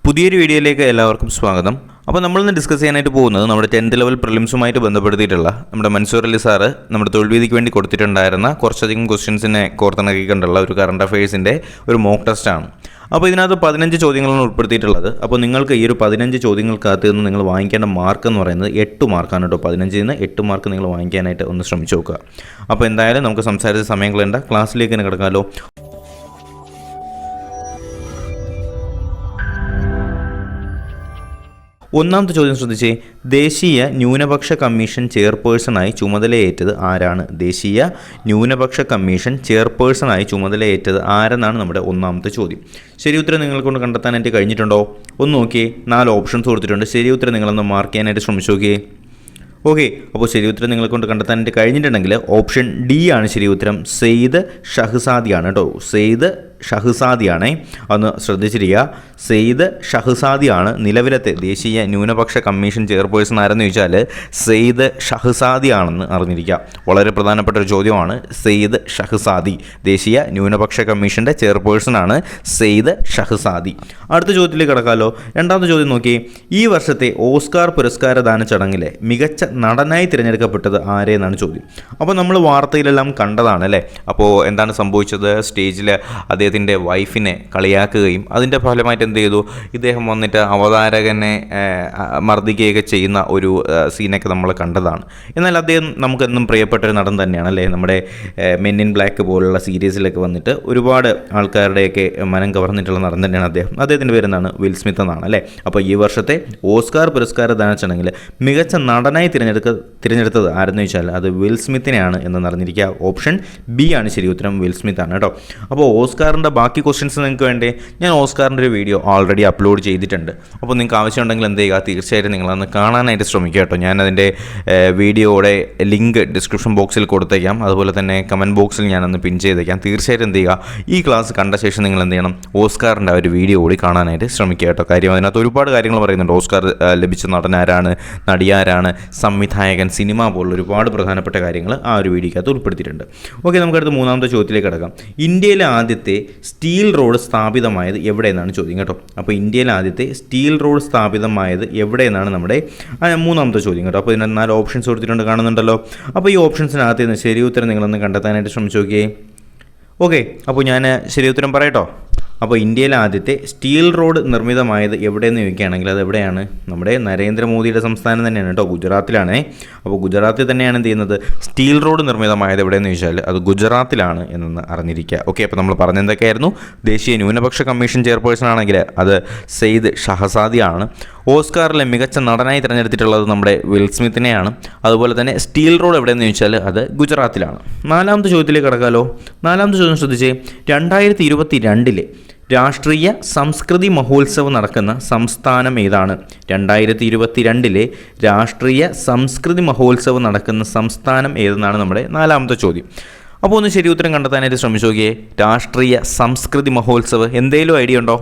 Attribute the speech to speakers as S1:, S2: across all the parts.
S1: പുതിയൊരു വീഡിയോയിലേക്ക് എല്ലാവർക്കും സ്വാഗതം. അപ്പോൾ നമ്മളിന്ന് ഡിസ്കസ് ചെയ്യാനായിട്ട് പോകുന്നത് നമ്മുടെ 10th ലെവൽ പ്രിലിംസുമായിട്ട് ബന്ധപ്പെടുത്തിയിട്ടുള്ള നമ്മുടെ മൻസൂർ അലി സാറ് നമ്മുടെ തൊഴിൽവീതിക്ക് വേണ്ടി കൊടുത്തിട്ടുണ്ടായിരുന്ന കുറച്ചധികം ക്വസ്റ്റ്യൻസിനെ കോർത്തിണക്കിക്കൊണ്ടുള്ള ഒരു കറണ്ട് അഫയേഴ്സിൻ്റെ ഒരു മോക്ക് ടെസ്റ്റാണ്. അപ്പോൾ ഇതിനകത്ത് 15 ചോദ്യങ്ങളാണ് ഉൾപ്പെടുത്തിയിട്ടുള്ളത്. അപ്പോൾ നിങ്ങൾക്ക് ഈ ഒരു 15 ചോദ്യങ്ങൾക്കകത്ത് നിന്ന് നിങ്ങൾ വാങ്ങിക്കേണ്ട മാർക്ക് എന്ന് പറയുന്നത് 8 മാർക്കാണ് കേട്ടോ. 15 നിന്ന് 8 മാർക്ക് നിങ്ങൾ വാങ്ങിക്കാനായിട്ട് ഒന്ന് ശ്രമിച്ചു നോക്കുക. അപ്പോൾ എന്തായാലും നമുക്ക് സംസാരിച്ച സമയങ്ങളുണ്ട്, ക്ലാസ്സിലേക്ക് തന്നെ കിടക്കാമല്ലോ. ഒന്നാമത്തെ ചോദ്യം ശ്രദ്ധിച്ചേ. ദേശീയ ന്യൂനപക്ഷ കമ്മീഷൻ ചെയർപേഴ്സണായി ചുമതലയേറ്റത് ആരാണ്? ദേശീയ ന്യൂനപക്ഷ കമ്മീഷൻ ചെയർപേഴ്സണായി ചുമതലയേറ്റത് ആരെന്നാണ് നമ്മുടെ ഒന്നാമത്തെ ചോദ്യം. ശരി ഉത്തരം നിങ്ങൾ കൊണ്ട് കണ്ടെത്താനായിട്ട് കഴിഞ്ഞിട്ടുണ്ടോ? ഒന്ന് നോക്കിയേ, 4 ഓപ്ഷൻസ് കൊടുത്തിട്ടുണ്ട്. ശരി ഉത്തരം നിങ്ങളൊന്ന് മാർക്ക് ചെയ്യാനായിട്ട് ശ്രമിച്ചു നോക്കിയേ. ഓക്കെ, അപ്പോൾ ശരി ഉത്തരം നിങ്ങളെ കൊണ്ട് കണ്ടെത്താനായിട്ട് കഴിഞ്ഞിട്ടുണ്ടെങ്കിൽ ഓപ്ഷൻ ഡി ആണ് ശരി ഉത്തരം. സെയ്ദ് ഷഹ്സാദിയാണ് കേട്ടോ. സെയ്ദ് ഷഹ്സാദിയാണേ, അതൊന്ന് ശ്രദ്ധിച്ചിരിക്കുക. സെയ്ദ് ഷഹ്സാദിയാണ് നിലവിലത്തെ ദേശീയ ന്യൂനപക്ഷ കമ്മീഷൻ ചെയർപേഴ്സൺ ആരെന്ന് ചോദിച്ചാൽ സെയ്ദ് ഷഹ്സാദിയാണെന്ന് അറിഞ്ഞിരിക്കുക. വളരെ പ്രധാനപ്പെട്ട ഒരു ചോദ്യമാണ്. സെയ്ദ് ഷഹ്സാദി ദേശീയ ന്യൂനപക്ഷ കമ്മീഷൻ്റെ ചെയർപേഴ്സണാണ് സെയ്ദ് ഷഹ്സാദി. അടുത്ത ചോദ്യത്തിലേക്ക് കിടക്കാമല്ലോ. രണ്ടാമത്തെ ചോദ്യം നോക്കി. ഈ വർഷത്തെ ഓസ്കാർ പുരസ്കാരദാന ചടങ്ങിലെ മികച്ച നടനായി തിരഞ്ഞെടുക്കപ്പെട്ടത് ആരെന്നാണ് ചോദ്യം. അപ്പോൾ നമ്മൾ വാർത്തയിലെല്ലാം കണ്ടതാണ് അല്ലേ. അപ്പോൾ എന്താണ് സംഭവിച്ചത്? സ്റ്റേജിൽ അദ്ദേഹത്തിൻ്റെ വൈഫിനെ കളിയാക്കുകയും അതിൻ്റെ ഫലമായിട്ട് എന്ത് ചെയ്തു, ഇദ്ദേഹം വന്നിട്ട് അവതാരകനെ മർദ്ദിക്കുകയൊക്കെ ചെയ്യുന്ന ഒരു സീനൊക്കെ നമ്മൾ കണ്ടതാണ്. എന്നാൽ അദ്ദേഹം നമുക്കെന്നും പ്രിയപ്പെട്ടൊരു നടൻ തന്നെയാണ് അല്ലേ. നമ്മുടെ മെൻ ഇൻ ബ്ലാക്ക് പോലുള്ള സീരീസിലൊക്കെ വന്നിട്ട് ഒരുപാട് ആൾക്കാരുടെയൊക്കെ മനം കവർന്നിട്ടുള്ള നടൻ തന്നെയാണ് അദ്ദേഹം. അദ്ദേഹത്തിൻ്റെ പേരെന്താണ്? വിൽ സ്മിത്ത് എന്നാണ് അല്ലേ. അപ്പോൾ ഈ വർഷത്തെ ഓസ്കാർ പുരസ്കാരദാന ചടങ്ങിൽ മികച്ച നടനായി തിരഞ്ഞെടുത്തത് ആരെന്ന് ചോദിച്ചാൽ അത് വിൽ സ്മിത്തിനെയാണ് എന്ന് അറിഞ്ഞിരിക്കുക. ഓപ്ഷൻ ബി ആണ് ശരി ഉത്തരം. വിൽ സ്മിത്ത് ആണ് കേട്ടോ. അപ്പോൾ ഓസ്കാറിൻ്റെ ബാക്കി ക്വസ്റ്റ്യൻസ് നിങ്ങൾക്ക് വേണ്ടേ, ഞാൻ ഓസ്കാറിൻ്റെ ഒരു വീഡിയോ ഓൾറെഡി അപ്ലോഡ് ചെയ്തിട്ടുണ്ട്. അപ്പോൾ നിങ്ങൾക്ക് ആവശ്യമുണ്ടെങ്കിൽ എന്ത് ചെയ്യുക, തീർച്ചയായിട്ടും നിങ്ങളതൊന്ന് കാണാനായിട്ട് ശ്രമിക്കുക കേട്ടോ. ഞാനതിൻ്റെ വീഡിയോയുടെ ലിങ്ക് ഡിസ്ക്രിപ്ഷൻ ബോക്സിൽ കൊടുത്തേക്കാം, അതുപോലെ തന്നെ കമൻറ്റ് ബോക്സിൽ ഞാനൊന്ന് പിൻ ചെയ്തേക്കാം. തീർച്ചയായിട്ടും എന്ത് ചെയ്യുക, ഈ ക്ലാസ് കണ്ട ശേഷം നിങ്ങൾ എന്ത് ചെയ്യണം, ഓസ്കാറിൻ്റെ ഒരു വീഡിയോ കൂടി കാണാനായിട്ട് ശ്രമിക്കുക കേട്ടോ. കാര്യം അതിനകത്ത് ഒരുപാട് കാര്യങ്ങൾ പറയുന്നുണ്ട്. ഓസ്കാർ ലഭിച്ച നടനാരാണ്, നടിയാരാണ്, സംവിധായകൻ, സിനിമ പോലുള്ള ഒരുപാട് പ്രധാനപ്പെട്ട കാര്യങ്ങൾ ആ ഒരു വീഡിയോക്കകത്ത് ഉൾപ്പെടുത്തിയിട്ടുണ്ട്. ഓക്കെ, നമുക്കടുത്ത് മൂന്നാമത്തെ ചോദ്യത്തിലേക്ക് കിടക്കാം. ഇന്ത്യയിലെ ആദ്യത്തെ സ്റ്റീൽ റോഡ് സ്ഥാപിതമായത് എവിടെയെന്നാണ് ചോദ്യം കേട്ടോ. അപ്പോൾ ഇന്ത്യയിലെ ആദ്യത്തെ സ്റ്റീൽ റോഡ് സ്ഥാപിതമായത് എവിടെയെന്നാണ് നമ്മുടെ മൂന്നാമത്തെ ചോദ്യം കേട്ടോ. അപ്പോൾ ഇതിനകത്ത് 4 ഓപ്ഷൻസ് കൊടുത്തിട്ടുണ്ട്, കാണുന്നുണ്ടല്ലോ. അപ്പോൾ ഈ ഓപ്ഷൻസിനകത്ത് നിന്ന് ശരി ഉത്തരം നിങ്ങളൊന്ന് കണ്ടെത്താനായിട്ട് ശ്രമിച്ചു നോക്കിയേ. ഓക്കെ, അപ്പോൾ ഞാൻ ശരി ഉത്തരം പറയട്ടോ. അപ്പോൾ ഇന്ത്യയിലെ ആദ്യത്തെ സ്റ്റീൽ റോഡ് നിർമ്മിതമായത് എവിടെയെന്ന് ചോദിക്കുകയാണെങ്കിൽ അത് എവിടെയാണ്? നമ്മുടെ നരേന്ദ്രമോദിയുടെ സംസ്ഥാനം തന്നെയാണ് കേട്ടോ, ഗുജറാത്തിലാണ്. അപ്പോൾ ഗുജറാത്തിൽ തന്നെയാണ് എന്ത് ചെയ്യുന്നത്, സ്റ്റീൽ റോഡ് നിർമ്മിതമായത് എവിടെയെന്ന് ചോദിച്ചാൽ അത് ഗുജറാത്തിലാണ് എന്നൊന്ന് അറിഞ്ഞിരിക്കുക. ഓക്കെ, അപ്പോൾ നമ്മൾ പറഞ്ഞെന്തൊക്കെയായിരുന്നു? ദേശീയ ന്യൂനപക്ഷ കമ്മീഷൻ ചെയർപേഴ്സൺ ആണെങ്കിൽ അത് സെയ്ദ് ഷഹസാദിയാണ്. ഓസ്കാറിലെ മികച്ച നടനായി തിരഞ്ഞെടുത്തിട്ടുള്ളത് നമ്മുടെ വിൽ സ്മിത്തിനെയാണ്. അതുപോലെ തന്നെ സ്റ്റീൽ റോഡ് എവിടെയെന്ന് ചോദിച്ചാൽ അത് ഗുജറാത്തിലാണ്. നാലാമത്തെ ചോദ്യത്തിലേക്ക് കിടക്കാമല്ലോ. നാലാമത്തെ ചോദ്യം ശ്രദ്ധിച്ചേ. 2022 രാഷ്ട്രീയ സംസ്കൃതി മഹോത്സവം നടക്കുന്ന സംസ്ഥാനം ഏതാണ്? 2022 രാഷ്ട്രീയ സംസ്കൃതി മഹോത്സവം നടക്കുന്ന സംസ്ഥാനം ഏതെന്നാണ് നമ്മുടെ നാലാമത്തെ ചോദ്യം. അപ്പോൾ ഒന്ന് ശരി ഉത്തരം കണ്ടെത്താനായിട്ട് ശ്രമിച്ചു നോക്കിയേ. രാഷ്ട്രീയ സംസ്കൃതി മഹോത്സവം എന്തെങ്കിലും ഐഡിയ ഉണ്ടോ?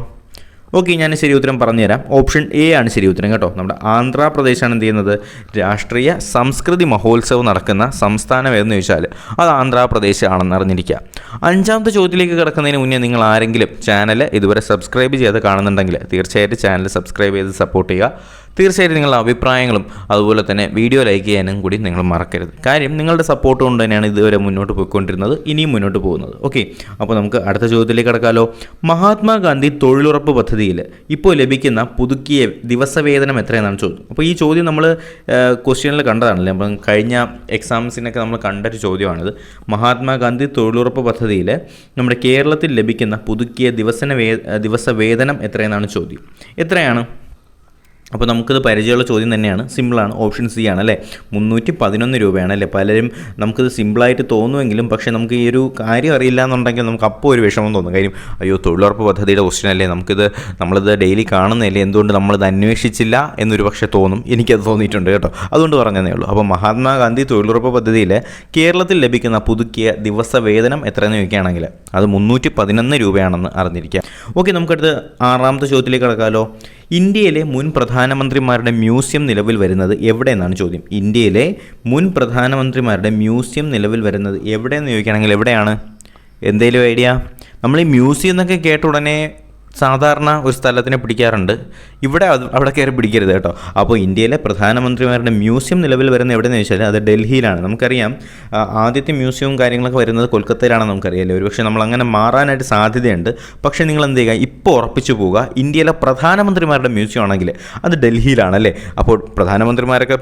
S1: ഓക്കെ, ഞാൻ ശരി ഉത്തരം പറഞ്ഞുതരാം. ഓപ്ഷൻ എ ആണ് ശരി ഉത്തരം കേട്ടോ. നമ്മുടെ ആന്ധ്രാപ്രദേശാണ് എന്ത് ചെയ്യുന്നത്, രാഷ്ട്രീയ സംസ്കൃതി മഹോത്സവം നടക്കുന്ന സംസ്ഥാനം ഏതെന്ന് ചോദിച്ചാൽ അത് ആന്ധ്രാപ്രദേശ് ആണെന്ന് അറിഞ്ഞിരിക്കുക. അഞ്ചാമത്തെ ചോദ്യത്തിലേക്ക് കിടക്കുന്നതിന് മുന്നേ നിങ്ങൾ ആരെങ്കിലും ചാനൽ ഇതുവരെ സബ്സ്ക്രൈബ് ചെയ്ത് കാണുന്നുണ്ടെങ്കിൽ തീർച്ചയായിട്ടും ചാനൽ സബ്സ്ക്രൈബ് ചെയ്ത് സപ്പോർട്ട് ചെയ്യുക. തീർച്ചയായിട്ടും നിങ്ങളുടെ അഭിപ്രായങ്ങളും അതുപോലെ തന്നെ വീഡിയോ ലൈക്ക് ചെയ്യാനും കൂടി നിങ്ങൾ മറക്കരുത്. കാര്യം നിങ്ങളുടെ സപ്പോർട്ട് കൊണ്ട് തന്നെയാണ് ഇതുവരെ മുന്നോട്ട് പോയിക്കൊണ്ടിരുന്നത്, ഇനിയും മുന്നോട്ട് പോകുന്നത്. ഓക്കെ, അപ്പോൾ നമുക്ക് അടുത്ത ചോദ്യത്തിലേക്ക് കിടക്കാമല്ലോ. മഹാത്മാഗാന്ധി തൊഴിലുറപ്പ് പദ്ധതിയിൽ ഇപ്പോൾ ലഭിക്കുന്ന പുതുക്കിയ ദിവസവേതനം എത്രയെന്നാണ് ചോദ്യം. അപ്പോൾ ഈ ചോദ്യം നമ്മൾ ക്വസ്റ്റ്യനിൽ കണ്ടതാണല്ലേ, അപ്പം കഴിഞ്ഞ എക്സാംസിനൊക്കെ നമ്മൾ കണ്ടൊരു ചോദ്യമാണിത്. മഹാത്മാഗാന്ധി തൊഴിലുറപ്പ് പദ്ധതിയിൽ നമ്മുടെ കേരളത്തിൽ ലഭിക്കുന്ന പുതുക്കിയ ദിവസവേതനം എത്രയെന്നാണ് ചോദ്യം. എത്രയാണ്? അപ്പോൾ നമുക്കിത് പരിചയമുള്ള ചോദ്യം തന്നെയാണ്, സിമ്പിളാണ്. ഓപ്ഷൻ സി ആണ് അല്ലേ, 311 രൂപയാണ് അല്ലേ. പലരും നമുക്കിത് സിമ്പിളായിട്ട് തോന്നുമെങ്കിലും പക്ഷേ നമുക്ക് ഈ ഒരു കാര്യം അറിയില്ല എന്നുണ്ടെങ്കിൽ നമുക്ക് അപ്പോൾ ഒരു വിഷമം തോന്നും. കാര്യം അയ്യോ തൊഴിലുറപ്പ് പദ്ധതിയുടെ ക്വസ്റ്റ്യൻ അല്ലേ, നമ്മളിത് ഡെയിലി കാണുന്നില്ലേ, എന്തുകൊണ്ട് നമ്മളിത് അന്വേഷിച്ചില്ല എന്നൊരു പക്ഷേ തോന്നും. എനിക്കത് തോന്നിയിട്ടുണ്ട് കേട്ടോ, അതുകൊണ്ട് പറഞ്ഞതേ ഉള്ളൂ. അപ്പോൾ മഹാത്മാഗാന്ധി തൊഴിലുറപ്പ് പദ്ധതിയിൽ കേരളത്തിൽ ലഭിക്കുന്ന പുതുക്കിയ ദിവസവേതനം എത്രയെന്ന് ചോദിക്കുകയാണെങ്കിൽ അത് 311 രൂപയാണെന്ന് അറിഞ്ഞിരിക്കുക. ഓക്കെ, നമുക്കടുത്ത് ആറാമത്തെ ചോദ്യത്തിലേക്ക് കിടക്കാമല്ലോ. ഇന്ത്യയിലെ മുൻ പ്രധാനമന്ത്രിമാരുടെ മ്യൂസിയം നിലവിൽ വരുന്നത് എവിടെയെന്നാണ് ചോദ്യം. ഇന്ത്യയിലെ മുൻ പ്രധാനമന്ത്രിമാരുടെ മ്യൂസിയം നിലവിൽ വരുന്നത് എവിടെയെന്ന് ചോദിക്കുകയാണെങ്കിൽ എവിടെയാണ്? എന്തെങ്കിലും ഐഡിയ? നമ്മൾ ഈ മ്യൂസിയം എന്നൊക്കെ കേട്ട ഉടനെ സാധാരണ ഒരു സ്ഥലത്തിനെ പിടിക്കാറുണ്ട്, ഇവിടെ അവിടെ കയറി പിടിക്കരുത് കേട്ടോ. അപ്പോൾ ഇന്ത്യയിലെ പ്രധാനമന്ത്രിമാരുടെ മ്യൂസിയം നിലവിൽ വരുന്നത് എവിടെയെന്ന് ചോദിച്ചാൽ അത് ഡൽഹിയിലാണ്. നമുക്കറിയാം ആദ്യത്തെ മ്യൂസിയവും കാര്യങ്ങളൊക്കെ വരുന്നത് കൊൽക്കത്തയിലാണെന്ന് നമുക്കറിയാമല്ലോ. ഒരുപക്ഷെ നമ്മൾ അങ്ങനെ മാറാനായിട്ട് സാധ്യതയുണ്ട്. പക്ഷേ നിങ്ങൾ എന്ത് ചെയ്യുക, ഇപ്പോൾ ഉറപ്പിച്ചു പോവുക, ഇന്ത്യയിലെ പ്രധാനമന്ത്രിമാരുടെ മ്യൂസിയം ആണെങ്കിൽ അത് ഡൽഹിയിലാണല്ലേ. അപ്പോൾ പ്രധാനമന്ത്രിമാരൊക്കെ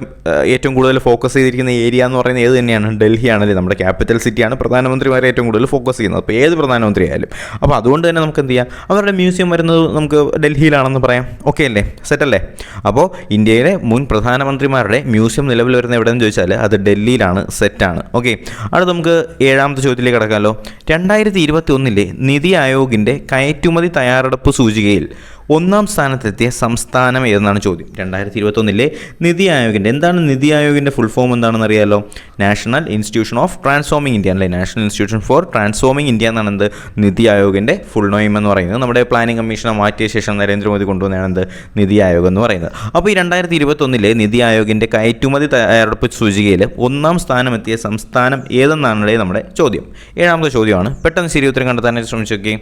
S1: ഏറ്റവും കൂടുതൽ ഫോക്കസ് ചെയ്തിരിക്കുന്ന ഏരിയ എന്ന് പറയുന്നത് ഏത് തന്നെയാണ്? ഡൽഹിയാണല്ലേ. നമ്മുടെ ക്യാപിറ്റൽ സിറ്റിയാണ് പ്രധാനമന്ത്രിമാരെ ഏറ്റവും കൂടുതൽ ഫോക്കസ് ചെയ്യുന്നത്. അപ്പോൾ ഏത് പ്രധാനമന്ത്രി ആയാലും. അപ്പോൾ അതുകൊണ്ട് തന്നെ നമുക്ക് എന്ത് ചെയ്യാം, അവരുടെ മ്യൂസിയം വരുന്നത് നമുക്ക് ഡൽഹിയിലാണെന്ന് പറയാം. ഓക്കെ അല്ലേ, സെറ്റല്ലേ? അപ്പോൾ ഇന്ത്യയിലെ മുൻ പ്രധാനമന്ത്രിമാരുടെ മ്യൂസിയം നിലവിൽ വരുന്ന എവിടെയെന്ന് ചോദിച്ചാൽ അത് ഡൽഹിയിലാണ്, സെറ്റാണ്. ഓക്കെ, അടുത്ത നമുക്ക് 7ാമത്തെ ചോദ്യത്തിലേക്ക് കടക്കാമല്ലോ. 2021 നിതി ആയോഗിൻ്റെ കയറ്റുമതി തയ്യാറെടുപ്പ് സൂചികയിൽ 1ാം സ്ഥാനത്തെത്തിയ സംസ്ഥാനം ഏതെന്നാണ് ചോദ്യം. 2021 നിതി ആയോഗിൻ്റെ, എന്താണ് നിതി ആയോഗിൻ്റെ ഫുൾ ഫോം എന്താണെന്ന് അറിയാമല്ലോ? National institution of transforming India അല്ലേ. National institution for transforming India എന്നാണ് എന്ത് നിതി ആയോഗിൻ്റെ ഫുൾ നെയിം എന്ന് പറയുന്നത്. നമ്മുടെ പ്ലാനിംഗ് കമ്മീഷനെ മാറ്റിയ ശേഷം നരേന്ദ്രമോദി കൊണ്ടുവന്നതാണ് എന്ത് നിതി ആയോഗ് എന്ന് പറയുന്നത്. അപ്പോൾ ഈ 2021 നിതി ആയോഗിൻ്റെ കയറ്റുമതി തയ്യാറെടുപ്പ് സൂചികയിൽ 1ാം സ്ഥാനമെത്തിയ സംസ്ഥാനം ഏതെന്നാണ് നമ്മുടെ ചോദ്യം. 7ാമത്തെ ചോദ്യമാണ്. പെട്ടെന്ന് ശരി ഉത്തരം കണ്ടെത്താനായിട്ട് ശ്രമിച്ചോക്കെ.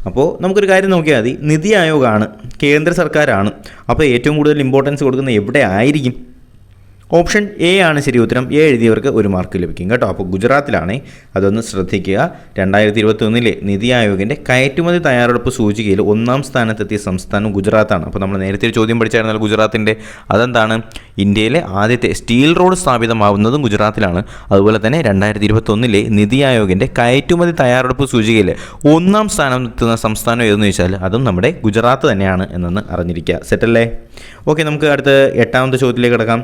S1: അപ്പോൾ നമുക്കൊരു കാര്യം നോക്കിയാൽ മതി, നിതി ആയോഗാണ്, കേന്ദ്ര സർക്കാരാണ്. അപ്പോൾ ഏറ്റവും കൂടുതൽ ഇമ്പോർട്ടൻസ് കൊടുക്കുന്നത് എവിടെ ആയിരിക്കും? ഓപ്ഷൻ എ ആണ് ശരി ഉത്തരം. എ എഴുതിയവർക്ക് 1 മാർക്ക് ലഭിക്കും കേട്ടോ. അപ്പോൾ ഗുജറാത്തിലാണേ, അതൊന്ന് ശ്രദ്ധിക്കുക. 2021 നിതി ആയോഗിൻ്റെ കയറ്റുമതി തയ്യാറെടുപ്പ് സൂചികയിൽ 1ാം സ്ഥാനത്തെത്തിയ സംസ്ഥാനം ഗുജറാത്താണ്. അപ്പോൾ നമ്മൾ നേരത്തെ ഒരു ചോദ്യം പഠിച്ചായിരുന്നാൽ ഗുജറാത്തിൻ്റെ, അതെന്താണ്? ഇന്ത്യയിലെ ആദ്യത്തെ സ്റ്റീൽ റോഡ് സ്ഥാപിതമാവുന്നതും ഗുജറാത്തിലാണ്. അതുപോലെ തന്നെ 2021 നിതി ആയോഗിൻ്റെ കയറ്റുമതി തയ്യാറെടുപ്പ് സൂചികയിൽ 1ാം സ്ഥാനത്തെത്തുന്ന സംസ്ഥാനം ഏതെന്ന് ചോദിച്ചാൽ അതും നമ്മുടെ ഗുജറാത്ത് തന്നെയാണ് എന്നൊന്ന് അറിഞ്ഞിരിക്കുക. സെറ്റല്ലേ? ഓക്കെ, നമുക്ക് അടുത്ത 8ാമത്തെ ചോദ്യത്തിലേക്ക് കിടക്കാം.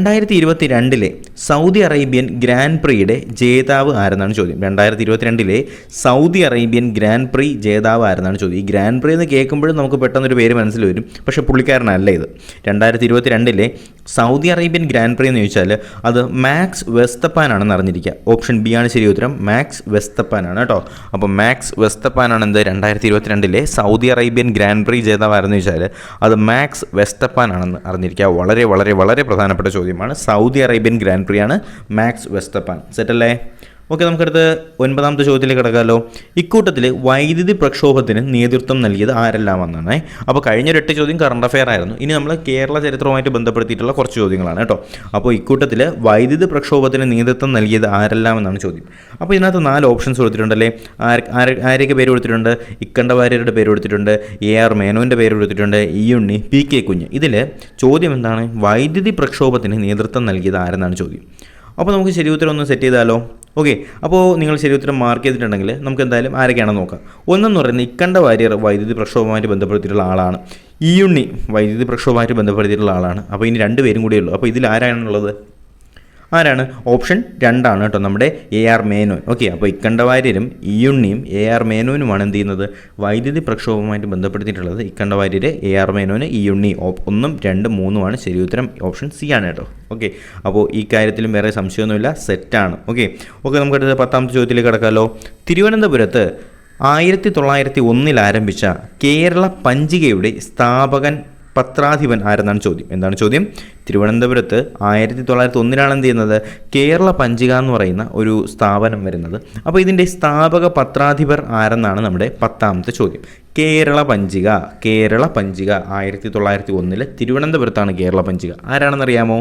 S1: 2022 സൗദി അറേബ്യൻ ഗ്രാൻഡ് പ്രിയുടെ ജേതാവ് ആരെന്നാണ് ചോദ്യം. 2022 സൗദി അറേബ്യൻ ഗ്രാൻഡ് പ്രി ജേതാവ് ആരെന്നാണ് ചോദ്യം. ഈ ഗ്രാൻഡ് പ്രി എന്ന് കേൾക്കുമ്പോഴും നമുക്ക് പെട്ടെന്നൊരു പേര് മനസ്സിൽ വരും, പക്ഷേ പുള്ളിക്കാരനല്ല ഇത്. 2022 സൗദി അറേബ്യൻ ഗ്രാൻഡ് പ്രി എന്ന് ചോദിച്ചാൽ അത് മാക്സ് വെസ്തപ്പാൻ ആണെന്ന് അറിഞ്ഞിരിക്കുക. ഓപ്ഷൻ ബി ആണ് ശരി ഉത്തരം. മാക്സ് വെസ്തപ്പാൻ ആണ് കേട്ടോ. അപ്പോൾ മാക്സ് വെസ്തപ്പാൻ ആണ് എന്ത് 2022 സൗദി അറേബ്യൻ ഗ്രാൻഡ് പ്രി ജേതാവ് ആരെന്ന് ചോദിച്ചാൽ അത് മാക്സ് വെസ്തപ്പാൻ ആണെന്ന് അറിഞ്ഞിരിക്കുക. വളരെ വളരെ വളരെ പ്രധാനപ്പെട്ട ചോദ്യമാണ്. സൗദി അറേബ്യൻ ഗ്രാൻഡ് പ്രി ആണ് മാക്സ് വെസ്തപ്പാൻ. സെറ്റല്ലേ? ഓക്കെ, നമുക്കടുത്ത് 9ാമത്തെ ചോദ്യത്തിലേക്ക് കിടക്കാമല്ലോ. ഇക്കൂട്ടത്തിൽ വൈദ്യുതി പ്രക്ഷോഭത്തിന് നേതൃത്വം നൽകിയത് ആരെല്ലാമെന്നാണ്. അപ്പോൾ കഴിഞ്ഞൊരു 8 ചോദ്യം കറണ്ട് അഫെയർ ആയിരുന്നു. ഇനി നമ്മൾ കേരള ചരിത്രവുമായിട്ട് ബന്ധപ്പെടുത്തിയിട്ടുള്ള കുറച്ച് ചോദ്യങ്ങളാണ് കേട്ടോ. അപ്പോൾ ഇക്കൂട്ടത്തിൽ വൈദ്യുതി പ്രക്ഷോഭത്തിന് നേതൃത്വം നൽകിയത് ആരെല്ലാമെന്നാണ് ചോദ്യം. അപ്പോൾ ഇതിനകത്ത് 4 ഓപ്ഷൻസ് കൊടുത്തിട്ടുണ്ടല്ലേ. ആരെയൊക്കെ പേര് കൊടുത്തിട്ടുണ്ട്? ഇക്കണ്ടവാര്യരുടെ പേര് കൊടുത്തിട്ടുണ്ട്, AR മേനോൻ്റെ പേര് കൊടുത്തിട്ടുണ്ട്, E ഉണ്ണി, PK കുഞ്ഞ്. ഇതിൽ ചോദ്യം എന്താണ്? വൈദ്യുതി പ്രക്ഷോഭത്തിന് നേതൃത്വം നൽകിയത് ആരെന്നാണ് ചോദ്യം. അപ്പോൾ നമുക്ക് ശരി ഉത്തരം ഒന്ന് സെറ്റ് ചെയ്താലോ? ഓക്കെ, അപ്പോൾ നിങ്ങൾ ശരി ഉത്തരം മാർക്ക് ചെയ്തിട്ടുണ്ടെങ്കിൽ നമുക്ക് എന്തായാലും ആരൊക്കെയാണെന്ന് നോക്കാം. ഒന്നെന്ന് പറയുന്നത് ഇക്കണ്ടവാര്യർ വൈദ്യുതി പ്രക്ഷോഭവുമായിട്ട് ബന്ധപ്പെടുത്തിയിട്ടുള്ള ആളാണ്. E ഉണ്ണി വൈദ്യുതി പ്രക്ഷോഭവുമായിട്ട് ബന്ധപ്പെടുത്തിയിട്ടുള്ള ആളാണ്. അപ്പോൾ ഇനി 2 പേരും കൂടിയേ ഉള്ളൂ. അപ്പോൾ ഇതിൽ ആരാണുള്ളത്? ആരാണ്? ഓപ്ഷൻ 2 ആണ് കേട്ടോ, നമ്മുടെ AR മേനോൻ. ഓക്കെ, അപ്പോൾ ഇക്കണ്ടവാര്യരും E ഉണ്ണിയും AR മേനോനുമാണ് എന്ത് ചെയ്യുന്നത്? വൈദ്യുതി പ്രക്ഷോഭവുമായിട്ട് ബന്ധപ്പെടുത്തിയിട്ടുള്ളത്. ഇക്കണ്ടവാര്യർ, AR മേനോന്, E ഉണ്ണി. 1, 2, 3 ശരി ഉത്തരം. ഓപ്ഷൻ സി ആണ് കേട്ടോ. ഓക്കെ, അപ്പോൾ ഈ കാര്യത്തിലും വേറെ സംശയമൊന്നുമില്ല, സെറ്റാണ്. ഓക്കെ, നമുക്കടുത്ത 10ാമത്തെ ചോദ്യത്തിലേക്ക് കിടക്കാമല്ലോ. തിരുവനന്തപുരത്ത് 1901 ആരംഭിച്ച കേരള പഞ്ചികയുടെ സ്ഥാപകൻ പത്രാധിപൻ ആരെന്നാണ് ചോദ്യം. എന്താണ് ചോദ്യം? തിരുവനന്തപുരത്ത് 1901 എന്ത് ചെയ്യുന്നത്? കേരള പഞ്ചിക എന്ന് പറയുന്ന ഒരു സ്ഥാപനം വരുന്നത്. അപ്പോൾ ഇതിൻ്റെ സ്ഥാപക പത്രാധിപർ ആരെന്നാണ് നമ്മുടെ 10ാമത്തെ ചോദ്യം. കേരള പഞ്ചിക 1901 തിരുവനന്തപുരത്താണ് കേരള പഞ്ചിക. ആരാണെന്നറിയാമോ?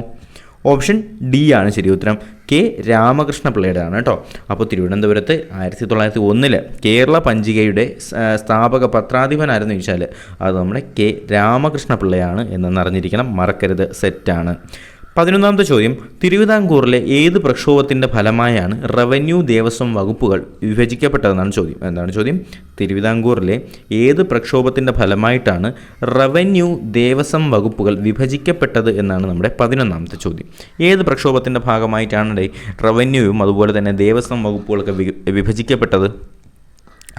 S1: ഓപ്ഷൻ ഡി ആണ് ശരി ഉത്തരം. കെ രാമകൃഷ്ണപിള്ളയുടെ ആണ് കേട്ടോ. അപ്പോൾ തിരുവനന്തപുരത്ത് 1901 കേരള പഞ്ചികയുടെ സ്ഥാപക പത്രാധിപനാരെന്ന് ചോദിച്ചാൽ അത് നമ്മുടെ കെ രാമകൃഷ്ണപിള്ളയാണ് എന്നൊന്ന് അറിഞ്ഞിരിക്കണം, മറക്കരുത്. സെറ്റാണ്. 11ാമത്തെ ചോദ്യം. തിരുവിതാംകൂറിലെ ഏത് പ്രക്ഷോഭത്തിൻ്റെ ഫലമായാണ് റവന്യൂ ദേവസ്വം വകുപ്പുകൾ വിഭജിക്കപ്പെട്ടതെന്നാണ് ചോദ്യം. എന്താണ് ചോദ്യം? തിരുവിതാംകൂറിലെ ഏത് പ്രക്ഷോഭത്തിൻ്റെ ഫലമായിട്ടാണ് റവന്യൂ ദേവസ്വം വകുപ്പുകൾ വിഭജിക്കപ്പെട്ടത് എന്നാണ് നമ്മുടെ 11ാമത്തെ ചോദ്യം. ഏത് പ്രക്ഷോഭത്തിൻ്റെ ഭാഗമായിട്ടാണ് റവന്യൂവും അതുപോലെ തന്നെ ദേവസ്വം വകുപ്പുകളൊക്കെ വിഭജിക്കപ്പെട്ടത്?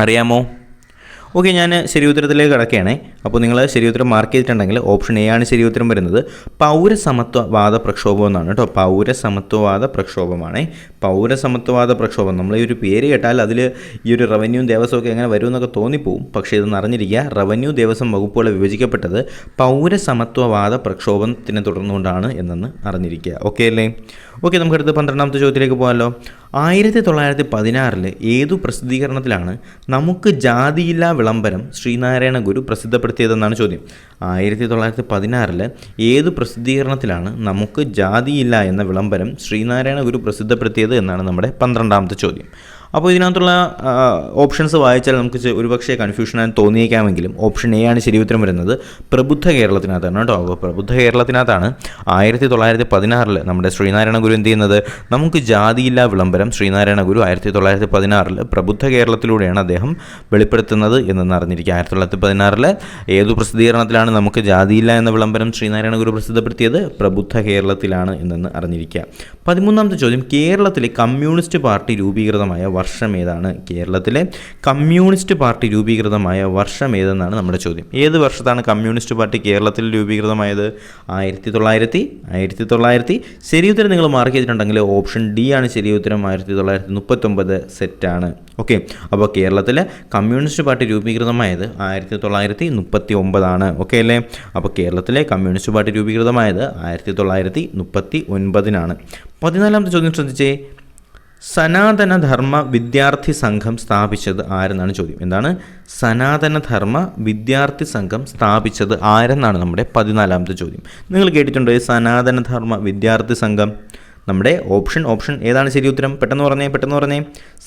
S1: അറിയാമോ? ഓക്കെ, ഞാൻ ശരി ഉത്തരത്തിലേക്ക് കിടക്കുകയാണേ. അപ്പോൾ നിങ്ങൾ ശരി ഉത്തരം മാർക്ക് ചെയ്തിട്ടുണ്ടെങ്കിൽ ഓപ്ഷൻ എ ആണ് ശരി ഉത്തരം വരുന്നത്. പൗരസമത്വവാദ പ്രക്ഷോഭം എന്നാണ് കേട്ടോ. പൗരസമത്വവാദ പ്രക്ഷോഭമാണ്. പൗരസമത്വവാദ പ്രക്ഷോഭം, നമ്മൾ ഈ ഒരു പേര് കേട്ടാൽ അതിൽ ഈ ഒരു റവന്യൂ ദേവസ്വമൊക്കെ എങ്ങനെ വരുമെന്നൊക്കെ തോന്നിപ്പോവും. പക്ഷേ ഇതെന്ന് അറിഞ്ഞിരിക്കുക, റവന്യൂ ദേവസ്വം വകുപ്പുകളെ വിഭജിക്കപ്പെട്ടത് പൗരസമത്വവാദ പ്രക്ഷോഭത്തിനെ തുടർന്നുകൊണ്ടാണ് എന്നൊന്ന് അറിഞ്ഞിരിക്കുക. ഓക്കെ അല്ലേ? ഓക്കെ, നമുക്കടുത്ത് 12ാമത്തെ ചോദ്യത്തിലേക്ക് പോകാമല്ലോ. 1916 ഏതു പ്രസിദ്ധീകരണത്തിലാണ് നമുക്ക് ജാതിയില്ലാ വിളംബരം ശ്രീനാരായണ ഗുരു പ്രസിദ്ധപ്പെടുത്തിയതെന്നാണ് ചോദ്യം. 1916 ഏതു പ്രസിദ്ധീകരണത്തിലാണ് നമുക്ക് ജാതിയില്ല എന്ന വിളംബരം ശ്രീനാരായണ ഗുരു പ്രസിദ്ധപ്പെടുത്തിയത് എന്നാണ് നമ്മുടെ 12ാമത്തെ ചോദ്യം. അപ്പോൾ ഇതിനകത്തുള്ള ഓപ്ഷൻസ് വായിച്ചാൽ നമുക്ക് ഒരുപക്ഷെ കൺഫ്യൂഷനായി തോന്നിയേക്കാമെങ്കിലും ഓപ്ഷൻ എ ആണ് ശരി ഉത്തരം വരുന്നത്. പ്രബുദ്ധ കേരളത്തിനകത്താണ് കേട്ടോ. അപ്പോൾ പ്രബുദ്ധ കേരളത്തിനകത്താണ് 1916 നമ്മുടെ ശ്രീനാരായണ ഗുരു എന്ത് ചെയ്യുന്നത്, നമുക്ക് ജാതിയില്ലാ വിളംബരം ശ്രീനാരായണ ഗുരു 1916 പ്രബുദ്ധ കേരളത്തിലൂടെയാണ് അദ്ദേഹം വെളിപ്പെടുത്തുന്നത് എന്നെന്ന് അറിഞ്ഞിരിക്കുക. 1916 ഏതു പ്രസിദ്ധീകരണത്തിലാണ് നമുക്ക് ജാതിയില്ല എന്ന വിളംബരം ശ്രീനാരായണ ഗുരു പ്രസിദ്ധപ്പെടുത്തിയത്? പ്രബുദ്ധ കേരളത്തിലാണ് എന്നെന്ന് അറിഞ്ഞിരിക്കുക. 13ാമത്തെ ചോദ്യം, കേരളത്തിലെ കമ്മ്യൂണിസ്റ്റ് പാർട്ടി രൂപീകൃതമായ വർഷം ഏതാണ്? കേരളത്തിലെ കമ്മ്യൂണിസ്റ്റ് പാർട്ടി രൂപീകൃതമായ വർഷം ഏതെന്നാണ് നമ്മുടെ ചോദ്യം. ഏത് വർഷത്താണ് കമ്മ്യൂണിസ്റ്റ് പാർട്ടി കേരളത്തിൽ രൂപീകൃതമായത്? 1900. ശരി ഉത്തരം നിങ്ങൾ മാർക്ക് ചെയ്തിട്ടുണ്ടെങ്കിൽ ഓപ്ഷൻ ഡി ആണ് ശരി ഉത്തരം. 1939 സെറ്റാണ്. ഓക്കെ, അപ്പോൾ കേരളത്തിലെ കമ്മ്യൂണിസ്റ്റ് പാർട്ടി രൂപീകൃതമായത് 1939 ഓക്കെ അല്ലേ? അപ്പോൾ കേരളത്തിലെ കമ്മ്യൂണിസ്റ്റ് പാർട്ടി രൂപീകൃതമായത് 1939. 14ാമത്തെ ചോദ്യം ശ്രദ്ധിച്ചേ. സനാതനധർമ്മ വിദ്യാർത്ഥി സംഘം സ്ഥാപിച്ചത് ആരെന്നാണ് ചോദ്യം. എന്താണ് സനാതനധർമ്മ വിദ്യാർത്ഥി സംഘം സ്ഥാപിച്ചത് ആരെന്നാണ് നമ്മുടെ 14ാമത്തെ ചോദ്യം. നിങ്ങൾ കേട്ടിട്ടുണ്ടോ സനാതനധർമ്മ വിദ്യാർത്ഥി സംഘം? നമ്മുടെ ഓപ്ഷൻ ഏതാണ് ശരി ഉത്തരം? പെട്ടെന്ന് പറഞ്ഞേ.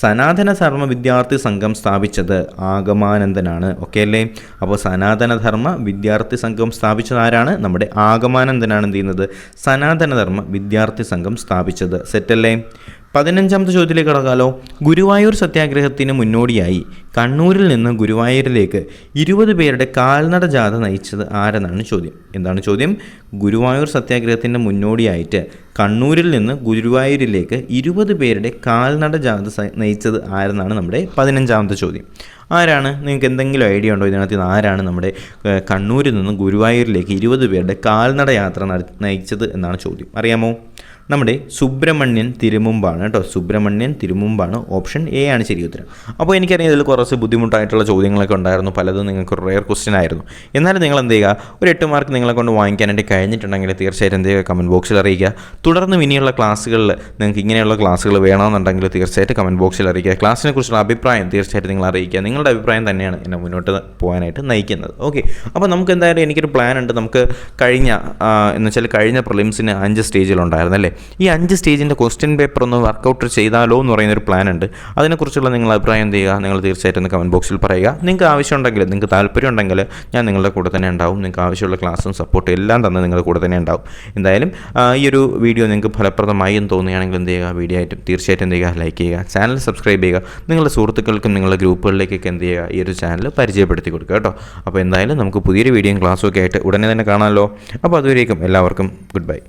S1: സനാതനധർമ്മ വിദ്യാർത്ഥി സംഘം സ്ഥാപിച്ചത് ആഗമാനന്ദനാണ്. ഓക്കെ അല്ലേ? അപ്പോൾ സനാതനധർമ്മ വിദ്യാർത്ഥി സംഘം സ്ഥാപിച്ചത് ആരാണ്? നമ്മുടെ ആഗമാനന്ദനാണ് എന്ത് ചെയ്യുന്നത്, സനാതനധർമ്മ വിദ്യാർത്ഥി സംഘം സ്ഥാപിച്ചത്. സെറ്റല്ലേ? 15ാമത്തെ ചോദ്യത്തിലേക്ക് കടക്കാലോ. ഗുരുവായൂർ സത്യാഗ്രഹത്തിന് മുന്നോടിയായി കണ്ണൂരിൽ നിന്ന് ഗുരുവായൂരിലേക്ക് 20 പേരുടെ കാൽനട ജാഥ നയിച്ചത് ആരെന്നാണ് ചോദ്യം. എന്താണ് ചോദ്യം? ഗുരുവായൂർ സത്യാഗ്രഹത്തിൻ്റെ മുന്നോടിയായിട്ട് കണ്ണൂരിൽ നിന്ന് ഗുരുവായൂരിലേക്ക് 20 പേരുടെ കാൽനട ജാഥ നയിച്ചത് ആരെന്നാണ് നമ്മുടെ 15ാമത്തെ ചോദ്യം. ആരാണ്? നിങ്ങൾക്ക് എന്തെങ്കിലും ഐഡിയ ഉണ്ടോ ഇതിനകത്ത് ആരാണ് നമ്മുടെ കണ്ണൂരിൽ നിന്ന് ഗുരുവായൂരിലേക്ക് 20 പേരുടെ കാൽനട യാത്ര നയിച്ചത് എന്നാണ് ചോദ്യം. അറിയാമോ? നമ്മുടെ സുബ്രഹ്മണ്യൻ തിരുമുമ്പാണ് കേട്ടോ. സുബ്രഹ്മണ്യൻ തിരുമുമ്പാണ്. ഓപ്ഷൻ എ ആണ് ശരി ഉത്തരം. അപ്പോൾ എനിക്കറിയാം ഇതിൽ കുറച്ച് ബുദ്ധിമുട്ടായിട്ടുള്ള ചോദ്യങ്ങളൊക്കെ ഉണ്ടായിരുന്നു, പലതും നിങ്ങൾക്ക് റെയർ ക്വസ്റ്റ്യൻ ആയിരുന്നു. എന്നാലും നിങ്ങൾ എന്ത് ചെയ്യുക, ഒരു 8 മാർക്ക് നിങ്ങളെ കൊണ്ട് വാങ്ങിക്കാനായിട്ട് കഴിഞ്ഞിട്ടുണ്ടെങ്കിൽ തീർച്ചയായിട്ടും എന്ത് ചെയ്യുക, കമൻറ്റ് ബോക്സിൽ അറിയിക്കുക. തുടർന്ന് ഇനിയുള്ള ക്ലാസ്സുകളിൽ നിങ്ങൾക്ക് ഇങ്ങനെയുള്ള ക്ലാസ്സുകൾ വേണമെന്നുണ്ടെങ്കിൽ തീർച്ചയായിട്ടും കമൻറ്റ് ബോക്സിൽ അറിയിക്കുക. ക്ലാസ്സിനെ കുറിച്ചുള്ള അഭിപ്രായം തീർച്ചയായിട്ടും നിങ്ങൾ അറിയിക്കുക. നിങ്ങളുടെ അഭിപ്രായം തന്നെയാണ് എന്നെ മുന്നോട്ട് പോകാനായിട്ട് നയിക്കുന്നത്. ഓക്കെ, അപ്പോൾ നമുക്ക് എന്തായാലും എനിക്കൊരു പ്ലാൻ ഉണ്ട്. നമുക്ക് കഴിഞ്ഞ പ്രിലിംസിന് 5 സ്റ്റേജിലുണ്ടായിരുന്നല്ലേ, ഈ 5 സ്റ്റേജിൻ്റെ ക്വസ്റ്റ്യൻ പേപ്പർ ഒന്ന് വർക്കൗട്ട് ചെയ്താലോ എന്ന് പറയുന്നൊരു പ്ലാൻ ഉണ്ട്. അതിനെക്കുറിച്ചുള്ള നിങ്ങളുടെ അഭിപ്രായം എന്ത് ചെയ്യുക, നിങ്ങൾ തീർച്ചയായിട്ടും കമൻറ്റ് ബോക്സിൽ പറയുക. നിങ്ങൾക്ക് ആവശ്യമുണ്ടെങ്കിൽ, നിങ്ങൾക്ക് താല്പര്യം ഉണ്ടെങ്കിൽ ഞാൻ നിങ്ങളുടെ കൂടെ തന്നെ ഉണ്ടാവും. നിങ്ങൾക്ക് ആവശ്യമുള്ള ക്ലാസ്സും സപ്പോർട്ടും എല്ലാം തന്നെ നിങ്ങളുടെ കൂടെ തന്നെ ഉണ്ടാവും. എന്തായാലും ഈ ഒരു വീഡിയോ നിങ്ങൾക്ക് ഫലപ്രദമായി എന്ന് തോന്നുകയാണെങ്കിൽ എന്ത് ചെയ്യുക, വീഡിയോ ആയിട്ടും തീർച്ചയായിട്ടും എന്ത് ചെയ്യുക, ലൈക്ക് ചെയ്യുക, ചാനൽ സബ്സ്ക്രൈബ് ചെയ്യുക, നിങ്ങളുടെ സുഹൃത്തുക്കൾക്കും നിങ്ങളുടെ ഗ്രൂപ്പുകളിലേക്കൊക്കെ എന്ത് ചെയ്യുക, ഈ ഒരു ചാനൽ പരിചയപ്പെടുത്തി കൊടുക്കുക കേട്ടോ. അപ്പോൾ എന്തായാലും നമുക്ക് പുതിയൊരു വീഡിയോയും ക്ലാസ്സും ഒക്കെ ആയിട്ട് ഉടനെ തന്നെ കാണാമല്ലോ. അപ്പോൾ അതുവരേക്കും എല്ലാവർക്കും ഗുഡ് ബൈ.